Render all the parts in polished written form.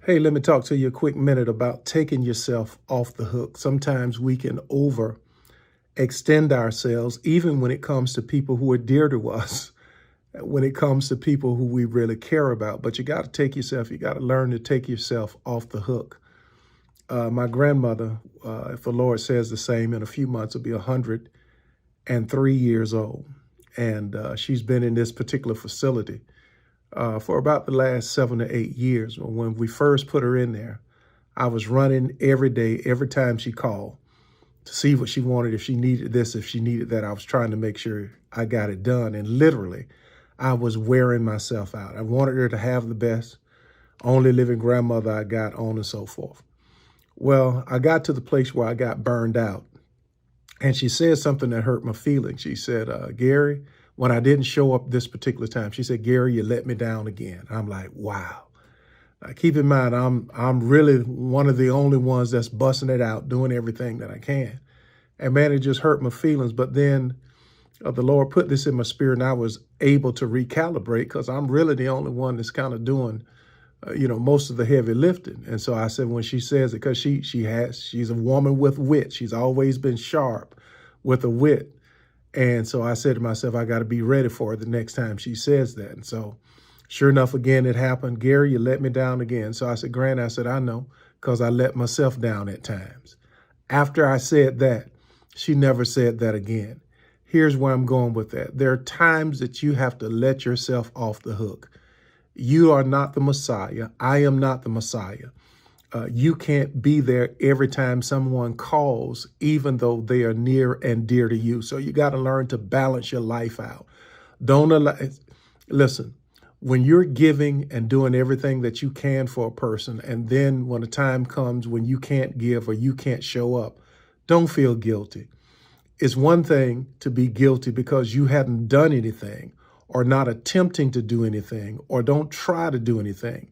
Hey, let me talk to you a quick minute about taking yourself off the hook. Sometimes we can overextend ourselves, even when it comes to people who are dear to us, when it comes to people who we really care about. But you got to you got to learn to take yourself off the hook. My grandmother, if the Lord says the same, in a few months will be 103 years old. And she's been in this particular facility for about the last 7 to 8 years. When we first put her in there, I was running every day, every time she called to see what she wanted, if she needed this, if she needed that. I was trying to make sure I got it done. And literally, I was wearing myself out. I wanted her to have the best, only living grandmother I got, on and so forth. Well, I got to the place where I got burned out. And she said something that hurt my feelings. She said, Gary, when I didn't show up this particular time, she said, Gary, you let me down again. I'm like, wow. Now, keep in mind, I'm really one of the only ones that's busting it out, doing everything that I can. And man, it just hurt my feelings. But then the Lord put this in my spirit, and I was able to recalibrate, because I'm really the only one that's kind of doing, most of the heavy lifting. And so I said, when she says it, because she's a woman with wit. She's always been sharp with a wit. And so I said to myself, I got to be ready for her the next time she says that. And so sure enough, again, it happened. Gary, you let me down again. So I said, Granny, I said, I know, because I let myself down at times. After I said that, she never said that again. Here's where I'm going with that. There are times that you have to let yourself off the hook. You are not the Messiah. I am not the Messiah. You can't be there every time someone calls, even though they are near and dear to you. So you got to learn to balance your life out. Listen, when you're giving and doing everything that you can for a person, and then when a time comes when you can't give or you can't show up, don't feel guilty. It's one thing to be guilty because you hadn't done anything, or not attempting to do anything, or don't try to do anything.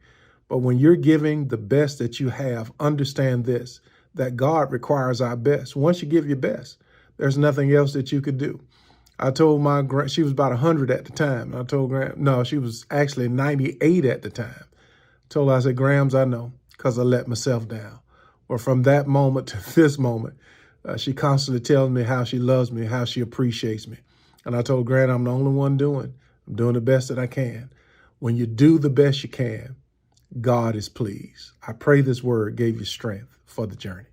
But when you're giving the best that you have, understand this, that God requires our best. Once you give your best, there's nothing else that you could do. I told she was about 100 at the time. I told no, she was actually 98 at the time. Told her, I said, Grams, I know, because I let myself down. Well, from that moment to this moment, she constantly tells me how she loves me, how she appreciates me. And I told Grant, I'm the only one I'm doing the best that I can. When you do the best you can, God is pleased. I pray this word gave you strength for the journey.